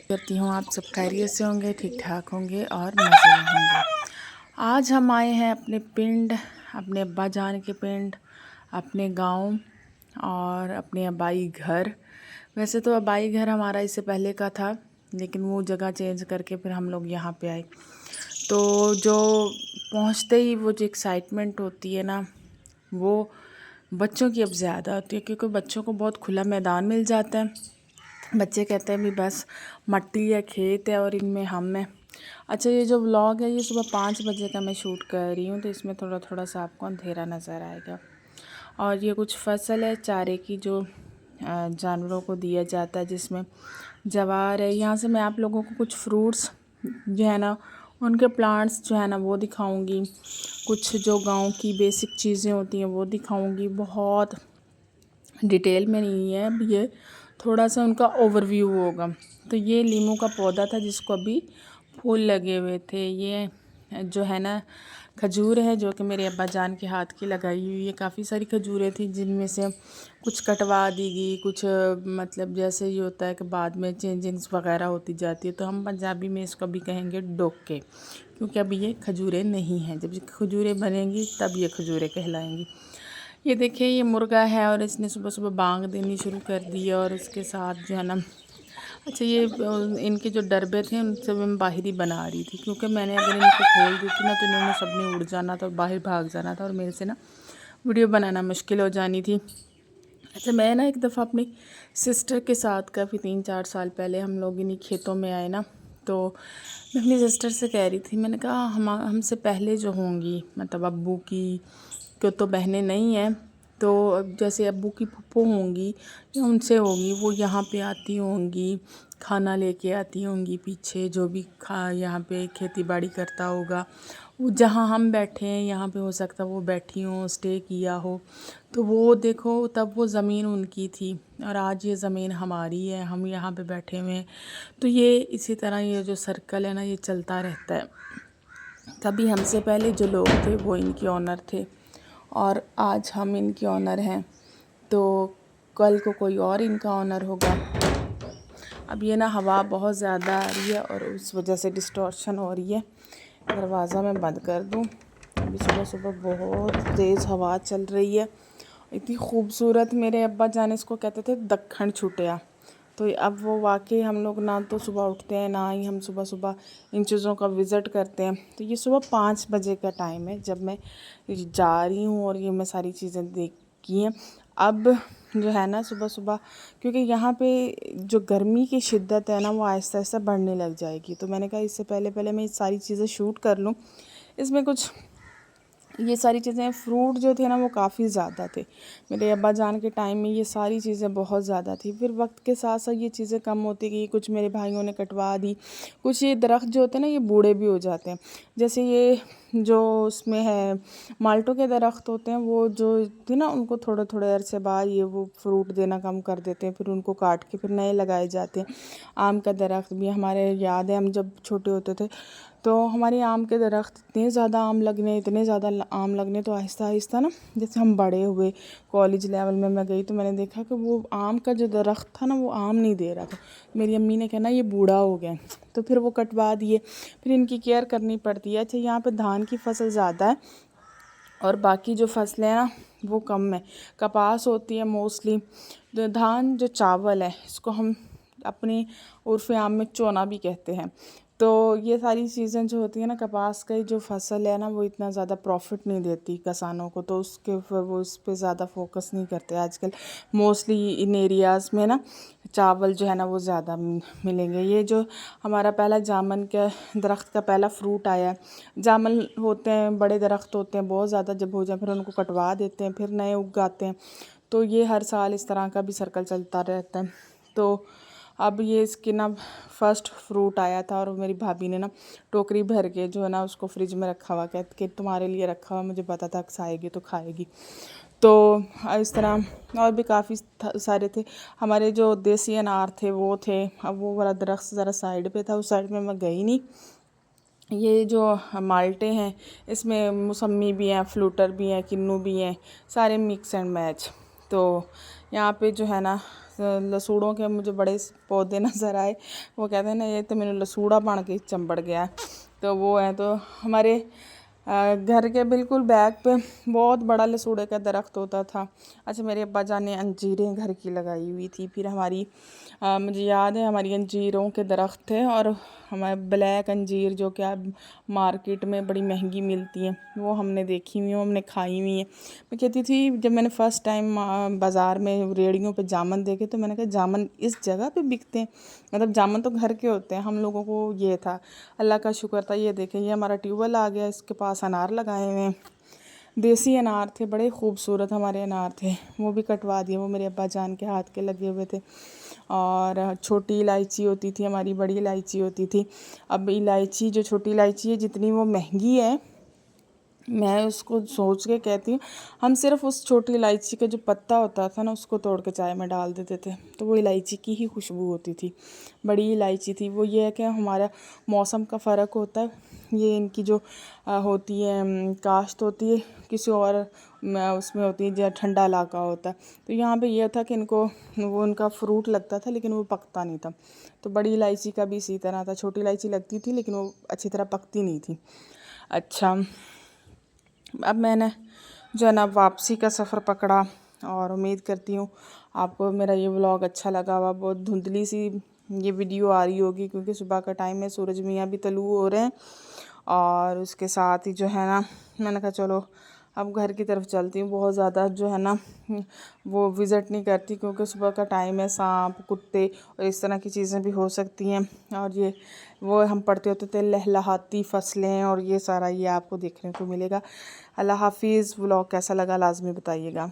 करती हूँ आप सब खैरियत से होंगे, ठीक ठाक होंगे और मज़े में होंगे। आज हम आए हैं अपने पिंड, अपने अब्बा जान के पिंड, अपने गांव और अपने अबाई घर। वैसे तो अबाई घर हमारा इससे पहले का था, लेकिन वो जगह चेंज करके फिर हम लोग यहाँ पे आए। तो जो पहुँचते ही वो जो एक्साइटमेंट होती है ना, वो बच्चों की अब ज़्यादा होती है, क्योंकि बच्चों को बहुत खुला मैदान मिल जाता है। बच्चे कहते हैं भी बस मट्टी या खेत है और इनमें हम हैं। अच्छा, ये जो व्लॉग है ये सुबह 5 बजे का मैं शूट कर रही हूँ, तो इसमें थोड़ा थोड़ा सा आपको अंधेरा नज़र आएगा। और ये कुछ फसल है चारे की जो जानवरों को दिया जाता है, जिसमें जवार है। यहाँ से मैं आप लोगों को कुछ फ्रूट्स जो है ना, उनके प्लांट्स जो है ना वो दिखाऊंगी। कुछ जो गांव की बेसिक चीज़ें होती हैं वो दिखाऊंगी। बहुत डिटेल में नहीं है, अब ये थोड़ा सा उनका ओवरव्यू होगा। तो ये लीमू का पौधा था जिसको अभी फूल लगे हुए थे। ये जो है ना खजूर है, जो कि मेरे अब्बा जान के हाथ की लगाई हुई है। काफ़ी सारी खजूरें थी, जिनमें से कुछ कटवा दी गई, कुछ मतलब जैसे ये होता है कि बाद में चेंजिंग्स वगैरह होती जाती है। तो हम पंजाबी में इसको भी कहेंगे डोके, क्योंकि अभी ये खजूरें नहीं हैं। जब ये खजूरें बनेंगी तब ये खजूरें कहलाएंगी। ये देखिए, ये मुर्गा है और इसने सुबह सुबह बांग देनी शुरू कर दी है। और उसके साथ जो है ना, अच्छा ये इनके जो डरबे थे उनसे मैं बाहर ही बना रही थी, क्योंकि मैंने अगर इनको खोल दी थी ना तो इन्होंने सबने उड़ जाना था और बाहर भाग जाना था और मेरे से ना वीडियो बनाना मुश्किल हो जानी थी। अच्छा, मैं ना एक दफ़ा अपनी सिस्टर के साथ, काफ़ी 3-4 साल पहले हम लोग इन्हीं खेतों में आए ना, तो मैं अपनी सिस्टर से कह रही थी, मैंने कहा हमसे पहले जो होंगी, मतलब अब्बू की को तो बहनें नहीं हैं, तो अब जैसे अब्बू की फूफो होंगी या उनसे होगी, वो यहाँ पे आती होंगी, खाना लेके आती होंगी। पीछे जो भी यहाँ पे खेती बाड़ी करता होगा, वो जहाँ हम बैठे हैं यहाँ पे हो सकता है वो बैठी हो, स्टे किया हो। तो वो देखो, तब वो ज़मीन उनकी थी और आज ये ज़मीन हमारी है, हम यहाँ पे बैठे हुए हैं। तो ये इसी तरह ये जो सर्कल है ना, ये चलता रहता है। तभी हमसे पहले जो लोग थे वो इनके ऑनर थे और आज हम इनके ऑनर हैं, तो कल को कोई और इनका ऑनर होगा। अब ये ना हवा बहुत ज़्यादा आ रही है और उस वजह से डिस्टॉर्शन हो रही है। दरवाज़ा मैं बंद कर दूँ। अभी सुबह सुबह बहुत तेज़ हवा चल रही है, इतनी खूबसूरत। मेरे अब्बा जान इसको कहते थे दक्खन छुटिया। तो अब वो वाकई हम लोग ना तो सुबह उठते हैं, ना ही हम सुबह सुबह इन चीज़ों का विज़िट करते हैं। तो ये सुबह 5 बजे का टाइम है जब मैं जा रही हूँ और ये मैं सारी चीज़ें देखी हैं। अब जो है ना सुबह सुबह, क्योंकि यहाँ पे जो गर्मी की शिद्दत है ना वो आहिस्ता आहिस्ता बढ़ने लग जाएगी, तो मैंने कहा इससे पहले पहले मैं ये सारी चीज़ें शूट कर लूँ। इसमें कुछ ये सारी चीज़ें, फ्रूट जो थे ना वो काफ़ी ज़्यादा थे। मेरे अब्बा जान के टाइम में ये सारी चीज़ें बहुत ज़्यादा थी। फिर वक्त के साथ साथ ये चीज़ें कम होती गई, कुछ मेरे भाइयों ने कटवा दी। कुछ ये दरख्त जो होते हैं ना ये बूढ़े भी हो जाते हैं। जैसे ये जो उसमें है माल्टों के दरख्त होते हैं, वो जो थे ना उनको थोड़े थोड़े अरसे बाद ये वो फ्रूट देना कम कर देते हैं, फिर उनको काट के फिर नए लगाए जाते हैं। आम का दरख्त भी हमारे याद है, हम जब छोटे होते थे तो हमारे आम के दरख्त इतने ज़्यादा आम लगने, इतने ज़्यादा आम लगने, तो आहिस्ता आहिस्ता ना जैसे हम बड़े हुए, कॉलेज लेवल में मैं गई तो मैंने देखा कि वो आम का जो दरख्त था ना वो आम नहीं दे रहा था। मेरी अम्मी ने कहना ये बूढ़ा हो गया, तो फिर वो कटवा दिए। फिर इनकी केयर करनी पड़ती है। अच्छा, यहाँ पे धान की फसल ज़्यादा है और बाकी जो फसलें हैं ना वो कम है। कपास होती है मोस्टली। तो धान जो चावल है इसको हम अपनी उर्फ़ आम में चोना भी कहते हैं। तो ये सारी चीज़ें जो होती हैं ना, कपास की जो फसल है ना वो इतना ज़्यादा प्रॉफिट नहीं देती किसानों को, तो उसके फिर वो उस पर ज़्यादा फोकस नहीं करते आजकल। मोस्टली इन एरियाज़ में ना चावल जो है ना वो ज़्यादा मिलेंगे। ये जो हमारा पहला जामन के दरख्त का पहला फ्रूट आया है, जामन होते हैं बड़े दरख्त होते हैं बहुत ज़्यादा, जब हो जाए फिर उनको कटवा देते हैं, फिर नए उगाते हैं। तो ये हर साल इस तरह का भी सर्कल चलता रहता है। तो अब ये इसके ना फर्स्ट फ्रूट आया था और मेरी भाभी ने ना टोकरी भर के जो है ना उसको फ्रिज में रखा हुआ, कहते कि तुम्हारे लिए रखा हुआ, मुझे पता था खाएगी तो खाएगी। तो इस तरह और भी काफ़ी सारे थे। हमारे जो देसी अनार थे वो थे। अब वो वाला दरख्त ज़रा साइड पे था, उस साइड में मैं गई नहीं। ये जो माल्टे हैं इसमें मौसम्मी भी हैं, फ्लूटर भी हैं, किन्नू भी हैं, सारे मिक्स एंड मैच। तो यहाँ पे जो है ना لسوڑوں کے مجھے بڑے پودے نظر آئے. وہ کہتے ہیں نا یہ تو میں نے لسوڑا بن کے چمبڑ گیا ہے. تو وہ ہے. تو ہمارے گھر کے بالکل بیک پہ بہت بڑا لسوڑے کا درخت ہوتا تھا. اچھا میرے ابا جان نے انجیریں گھر کی لگائی ہوئی تھی. پھر ہماری مجھے یاد ہے ہماری انجیروں کے درخت تھے اور ہمارے بلیک انجیر جو کہ اب مارکیٹ میں بڑی مہنگی ملتی ہیں وہ ہم نے دیکھی ہوئی ہیں, ہم نے کھائی ہوئی ہیں. میں کہتی تھی جب میں نے فرسٹ ٹائم بازار میں ریڑیوں پہ جامن دیکھے تو میں نے کہا جامن اس جگہ پہ بکتے ہیں, مطلب جامن تو گھر کے ہوتے ہیں. ہم لوگوں کو یہ تھا, اللہ کا شکر تھا. یہ دیکھیں یہ ہمارا ٹیوب ویل آ گیا, اس کے پاس انار لگائے ہوئے ہیں. دیسی انار تھے, بڑے خوبصورت ہمارے انار تھے. وہ بھی کٹوا دیے, وہ میرے ابا جان کے ہاتھ کے لگے ہوئے تھے. اور چھوٹی الائچی ہوتی تھی ہماری, بڑی الائچی ہوتی تھی. اب الائچی جو چھوٹی الائچی ہے جتنی وہ مہنگی ہے, میں اس کو سوچ کے کہتی ہوں ہم صرف اس چھوٹی الائچی کا جو پتا ہوتا تھا نا اس کو توڑ کے چائے میں ڈال دیتے تھے تو وہ الائچی کی ہی خوشبو ہوتی تھی. بڑی الائچی تھی. وہ یہ ہے کہ ہمارا موسم کا فرق ہوتا ہے. یہ ان کی جو ہوتی ہے کاشت ہوتی ہے کسی اور اس میں ہوتی ہے جو ٹھنڈا علاقہ ہوتا ہے. تو یہاں پہ یہ تھا کہ ان کو وہ ان کا فروٹ لگتا تھا لیکن وہ پکتا نہیں تھا. تو بڑی الائچی کا بھی اسی طرح تھا, چھوٹی الائچی لگتی تھی لیکن وہ اچھی طرح پکتی نہیں تھی. اچھا اب میں نے جو ہے نا واپسی کا سفر پکڑا اور امید کرتی ہوں آپ کو میرا یہ ولاگ اچھا لگا ہوا. بہت دھندلی سی یہ ویڈیو آ رہی ہوگی کیونکہ صبح کا ٹائم ہے, سورج میاں بھی طلوع ہو رہے ہیں. اور اس کے ساتھ ہی جو ہے نا میں نے کہا چلو اب گھر کی طرف چلتی ہوں. بہت زیادہ جو ہے نا وہ وزٹ نہیں کرتی کیونکہ صبح کا ٹائم ہے, سانپ کتے اور اس طرح کی چیزیں بھی ہو سکتی ہیں. اور یہ وہ ہم پڑھتے ہوتے تھے لہلہاتی فصلیں اور یہ سارا یہ آپ کو دیکھنے کو ملے گا. اللہ حافظ. ولاگ کیسا لگا لازمی بتائیے گا.